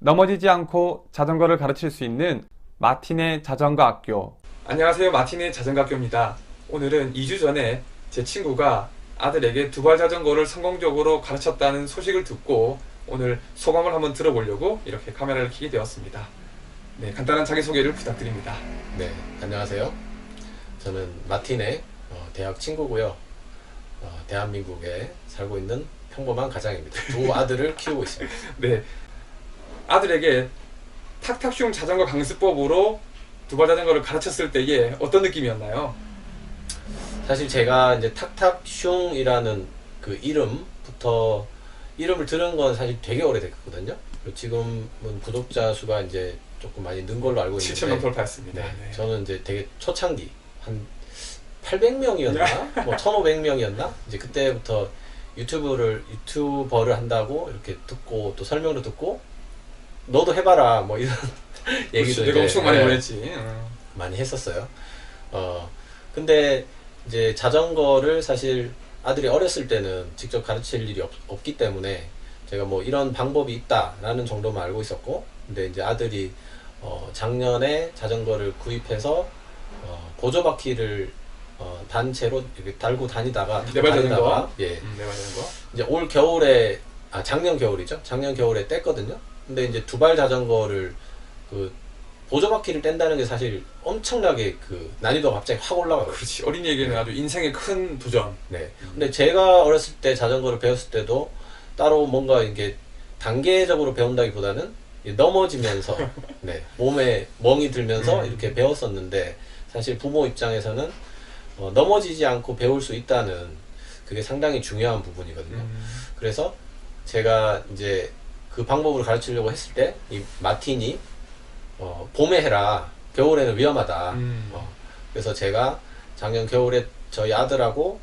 넘어지지 않고 자전거를 가르칠 수 있는 마틴의 자전거 학교. 안녕하세요, 마틴의 자전거 학교입니다. 오늘은 2주 전에 제 친구가 아들에게 두발 자전거를 성공적으로 가르쳤다는 소식을 듣고 오늘 소감을 한번 들어보려고 이렇게 카메라를 켜게 되었습니다. 네, 간단한 자기소개를 부탁드립니다. 네, 안녕하세요. 저는 마틴의 대학 친구고요. 대한민국에 살고 있는 평범한 가장입니다. 두 아들을 키우고 있습니다. 네, 아들에게 탁탁슝 자전거 강습법으로 두발 자전거를 가르쳤을 때에 어떤 느낌이었나요? 사실 제가 이제 탁탁슝이라는 그 이름을 들은 건 사실 되게 오래됐거든요. 그리고 지금은 구독자 수가 이제 조금 많이 는 걸로 알고 있는데 7,000명 돌파했습니다. 네, 네. 저는 이제 되게 초창기 한 800명이었나? 뭐 1,500명이었나? 이제 그때부터 유튜버를 한다고 이렇게 듣고 또 설명도 듣고 너도 해봐라 뭐 이런 얘기도 내가 엄청 많이 네, 보냈지. 많이 했었어요. 근데 이제 자전거를 사실 아들이 어렸을 때는 직접 가르칠 일이 없기 때문에 제가 뭐 이런 방법이 있다라는 정도만 알고 있었고, 근데 이제 아들이 작년에 자전거를 구입해서 보조바퀴를 단체로 이렇게 달고 다니다가 네발 자전거. 예, 네발 자전거. 이제 올 겨울에 작년 겨울이죠. 작년 겨울에 뗐거든요. 근데 이제 두발 자전거를 그 보조바퀴를 뗀다는 게 사실 엄청나게 그 난이도가 갑자기 확 올라가요. 그렇지. 어린이에게는 아주 인생의 큰 도전. 네. 근데 제가 어렸을 때 자전거를 배웠을 때도 따로 뭔가 이게 단계적으로 배운다기보다는 넘어지면서 네, 몸에 멍이 들면서 이렇게 배웠었는데, 사실 부모 입장에서는 넘어지지 않고 배울 수 있다는 그게 상당히 중요한 부분이거든요. 그래서 제가 이제 그 방법으로 가르치려고 했을 때 이 마틴이 봄에 해라, 겨울에는 위험하다. 그래서 제가 작년 겨울에 저희 아들하고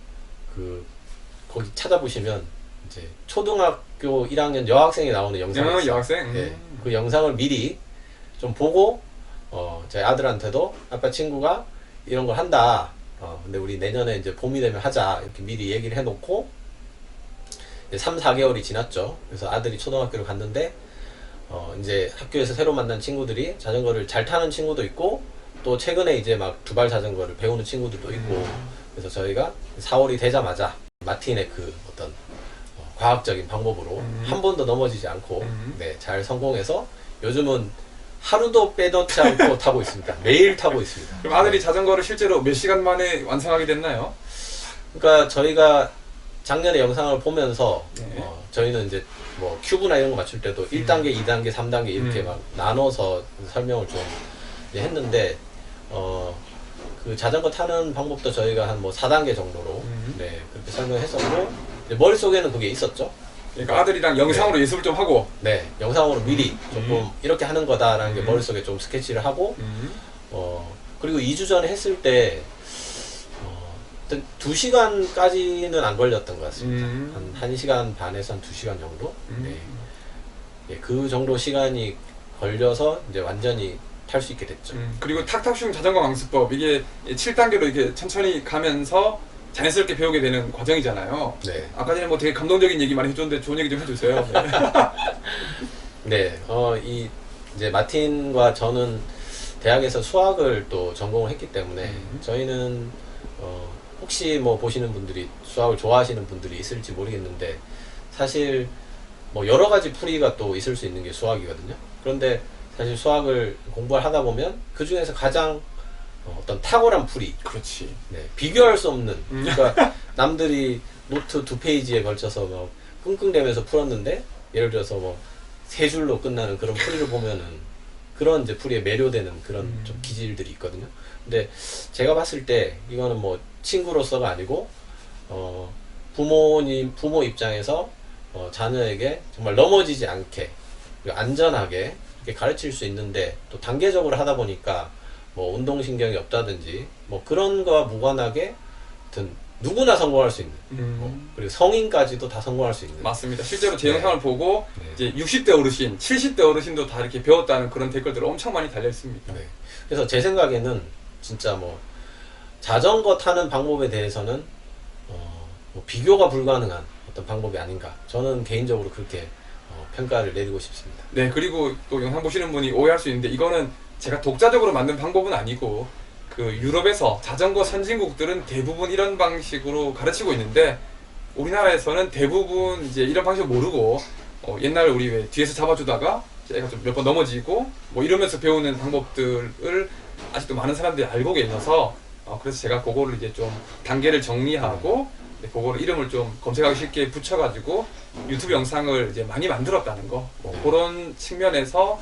거기 찾아보시면 이제 초등학교 1학년 여학생이 나오는 영상이 있어요. 여학생. 네, 그 영상을 미리 좀 보고 저희 아들한테도 아빠 친구가 이런 걸 한다. 근데 우리 내년에 이제 봄이 되면 하자. 이렇게 미리 얘기를 해놓고 이제 3, 4개월이 지났죠. 그래서 아들이 초등학교를 갔는데 이제 학교에서 새로 만난 친구들이 자전거를 잘 타는 친구도 있고, 또 최근에 이제 막 두발 자전거를 배우는 친구들도 있고, 그래서 저희가 4월이 되자마자 마틴의 그 어떤 과학적인 방법으로 한 번도 넘어지지 않고 네, 잘 성공해서 요즘은 하루도 빼놓지 않고 타고 있습니다. 매일 타고 있습니다. 그럼 아들이 자전거를 실제로 몇 시간 만에 완성하게 됐나요? 그러니까 저희가 작년에 영상을 보면서 네. 저희는 이제 뭐 큐브나 이런 거 맞출 때도 1단계, 2단계, 3단계 이렇게 막 나눠서 설명을 좀 이제 했는데 그 자전거 타는 방법도 저희가 한 뭐 4단계 정도로 네, 그렇게 설명했었고, 이제 머릿속에는 그게 있었죠. 그러니까 아들이랑 영상으로 연습을 좀 하고. 네, 영상으로 미리 조금 이렇게 하는 거다라는 게 머릿속에 좀 스케치를 하고, 그리고 2주 전에 했을 때 2시간까지는 안 걸렸던 것 같습니다. 한 1시간 반에서 한 2시간 정도? 네. 네, 그 정도 시간이 걸려서 이제 완전히 탈 수 있게 됐죠. 그리고 탁탁슝 자전거 강습법, 이게 7단계로 이렇게 천천히 가면서 자연스럽게 배우게 되는 과정이잖아요. 네. 아까 전에 뭐 되게 감동적인 얘기 많이 해줬는데 좋은 얘기 좀 해주세요. 네, 이제 마틴과 저는 대학에서 수학을 또 전공을 했기 때문에 저희는 혹시 뭐 보시는 분들이 수학을 좋아하시는 분들이 있을지 모르겠는데, 사실 뭐 여러 가지 풀이가 또 있을 수 있는 게 수학이거든요. 그런데 사실 수학을 공부를 하다 보면 그 중에서 가장 어떤 탁월한 풀이, 그렇지. 네, 비교할 수 없는, 그러니까 남들이 노트 2페이지에 걸쳐서 막 끙끙대면서 풀었는데, 예를 들어서 뭐 3줄로 끝나는 그런 풀이를 보면은 그런 이제 풀이에 매료되는 그런 좀 기질들이 있거든요. 근데 제가 봤을 때 이거는 뭐 친구로서가 아니고 부모 입장에서 자녀에게 정말 넘어지지 않게 그리고 안전하게 이렇게 가르칠 수 있는데, 또 단계적으로 하다 보니까 뭐 운동신경이 없다든지 뭐 그런 거와 무관하게 하여튼 누구나 성공할 수 있는, 그리고 성인까지도 다 성공할 수 있는. 맞습니다. 실제로 제 네. 영상을 보고 네. 이제 60대 어르신, 70대 어르신도 다 이렇게 배웠다는 그런 댓글들 엄청 많이 달려 있습니다. 네. 그래서 제 생각에는 진짜 뭐 자전거 타는 방법에 대해서는 뭐 비교가 불가능한 어떤 방법이 아닌가, 저는 개인적으로 그렇게 평가를 내리고 싶습니다. 네, 그리고 또 영상 보시는 분이 오해할 수 있는데 이거는 제가 독자적으로 만든 방법은 아니고 그 유럽에서 자전거 선진국들은 대부분 이런 방식으로 가르치고 있는데 우리나라에서는 대부분 이제 이런 방식을 모르고 옛날 우리 왜 뒤에서 잡아주다가 애가 좀 몇 번 넘어지고 뭐 이러면서 배우는 방법들을 아직도 많은 사람들이 알고 계셔서 그래서 제가 그거를 이제 좀 단계를 정리하고 그거를 이름을 좀 검색하기 쉽게 붙여가지고 유튜브 영상을 이제 많이 만들었다는 거 그런 측면에서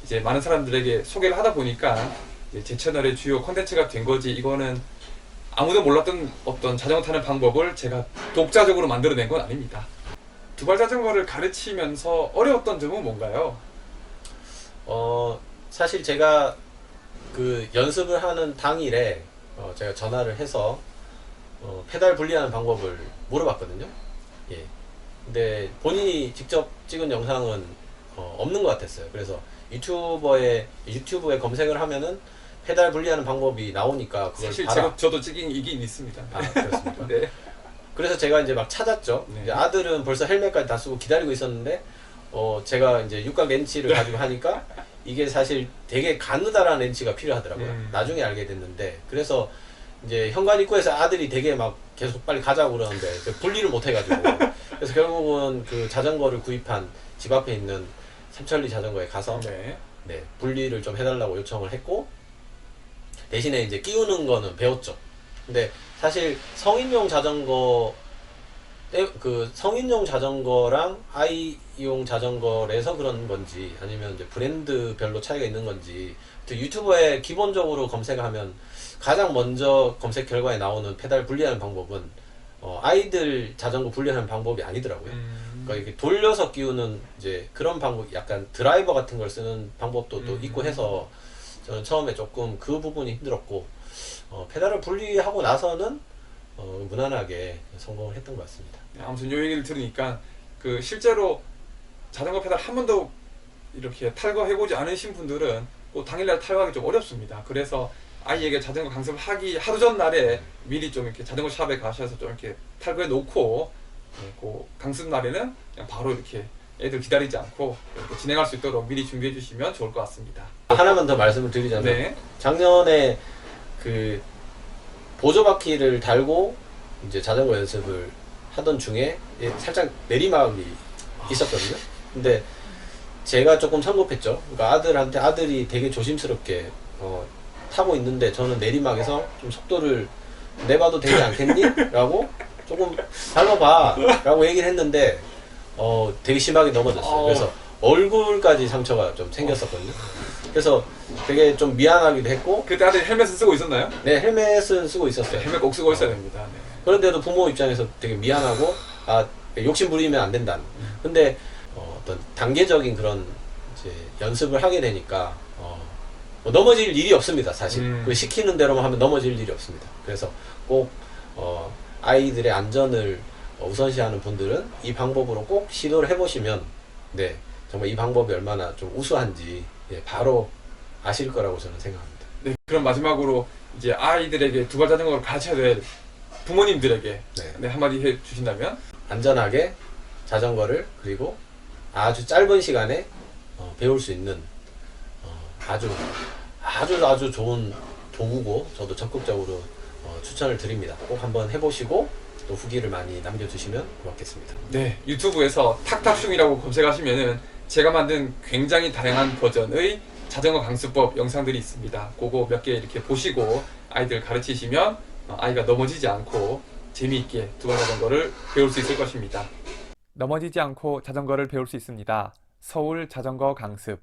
이제 많은 사람들에게 소개를 하다 보니까 이제 제 채널의 주요 콘텐츠가 된 거지 이거는 아무도 몰랐던 어떤 자전거 타는 방법을 제가 독자적으로 만들어낸 건 아닙니다. 두발 자전거를 가르치면서 어려웠던 점은 뭔가요? 사실 제가 그 연습을 하는 당일에 제가 전화를 해서 페달 분리하는 방법을 물어봤거든요. 예. 근데 본인이 직접 찍은 영상은 없는 것 같았어요. 그래서 유튜브에 검색을 하면은 페달 분리하는 방법이 나오니까 그걸 사실 봐라. 저도 찍긴 이긴 있습니다. 아, 그렇습니까? 네. 그래서 제가 이제 막 찾았죠. 네. 이제 아들은 벌써 헬멧까지 다 쓰고 기다리고 있었는데 제가 이제 육각 렌치를 가지고 하니까 이게 사실 되게 가느다란 렌치가 필요하더라고요. 나중에 알게 됐는데 그래서 이제 현관 입구에서 아들이 되게 막 계속 빨리 가자고 그러는데 분리를 못 해가지고 그래서 결국은 그 자전거를 구입한 집 앞에 있는 삼천리 자전거에 가서 네, 분리를 좀 해달라고 요청을 했고 대신에 이제 끼우는 거는 배웠죠. 근데 사실 성인용 자전거랑 아이용 자전거라서 그런 건지 아니면 이제 브랜드별로 차이가 있는 건지 유튜브에 기본적으로 검색하면 가장 먼저 검색 결과에 나오는 페달 분리하는 방법은 아이들 자전거 분리하는 방법이 아니더라고요. 그러니까 이렇게 돌려서 끼우는 이제 그런 방법, 약간 드라이버 같은 걸 쓰는 방법도 또 있고 해서 저는 처음에 조금 그 부분이 힘들었고 페달을 분리하고 나서는 무난하게 성공을 했던 것 같습니다. 아무튼 요 얘기를 들으니까 그 실제로 자전거 페달 한 번도 이렇게 탈거해보지 않으신 분들은 또 당일날 탈거하기 좀 어렵습니다. 그래서 아이에게 자전거 강습을 하기 하루 전날에 미리 좀 이렇게 자전거 샵에 가셔서 좀 이렇게 탈거해 놓고 그 강습 날에는 그냥 바로 이렇게 애들 기다리지 않고 이렇게 진행할 수 있도록 미리 준비해 주시면 좋을 것 같습니다. 하나만 더 말씀을 드리자면 네. 작년에 그 보조바퀴를 달고 이제 자전거 연습을 하던 중에 살짝 내리막이 있었거든요. 근데 제가 조금 성급했죠. 그러니까 아들이 되게 조심스럽게 타고 있는데 저는 내리막에서 좀 속도를 내봐도 되지 않겠니? 라고 조금 밟아봐 라고 얘기를 했는데 되게 심하게 넘어졌어요. 그래서 얼굴까지 상처가 좀 생겼었거든요. 그래서 되게 좀 미안하기도 했고. 그때 아들 헬멧을 쓰고 있었나요? 네, 헬멧은 쓰고 있었어요. 헬멧 꼭 쓰고 있어야 됩니다. 네. 그런데도 부모 입장에서 되게 미안하고 욕심 부리면 안 된다. 근데 어떤 단계적인 그런 이제 연습을 하게 되니까 뭐 넘어질 일이 없습니다. 사실 그 시키는 대로만 하면 넘어질 일이 없습니다. 그래서 꼭 아이들의 안전을 우선시하는 분들은 이 방법으로 꼭 시도를 해보시면 네 정말 이 방법이 얼마나 좀 우수한지 바로 아실 거라고 저는 생각합니다. 네, 그럼 마지막으로 이제 아이들에게 두발 자전거를 가르쳐야 될 부모님들에게 네, 한마디 해주신다면? 안전하게 자전거를 그리고 아주 짧은 시간에 배울 수 있는 아주 좋은 도구고 저도 적극적으로 추천을 드립니다. 꼭 한번 해보시고 또 후기를 많이 남겨주시면 고맙겠습니다. 네, 유튜브에서 탁탁슝이라고 검색하시면은 제가 만든 굉장히 다양한 버전의 자전거 강습법 영상들이 있습니다. 그거 몇 개 이렇게 보시고 아이들 가르치시면 아이가 넘어지지 않고 재미있게 두발 자전거를 배울 수 있을 것입니다. 넘어지지 않고 자전거를 배울 수 있습니다. 서울 자전거 강습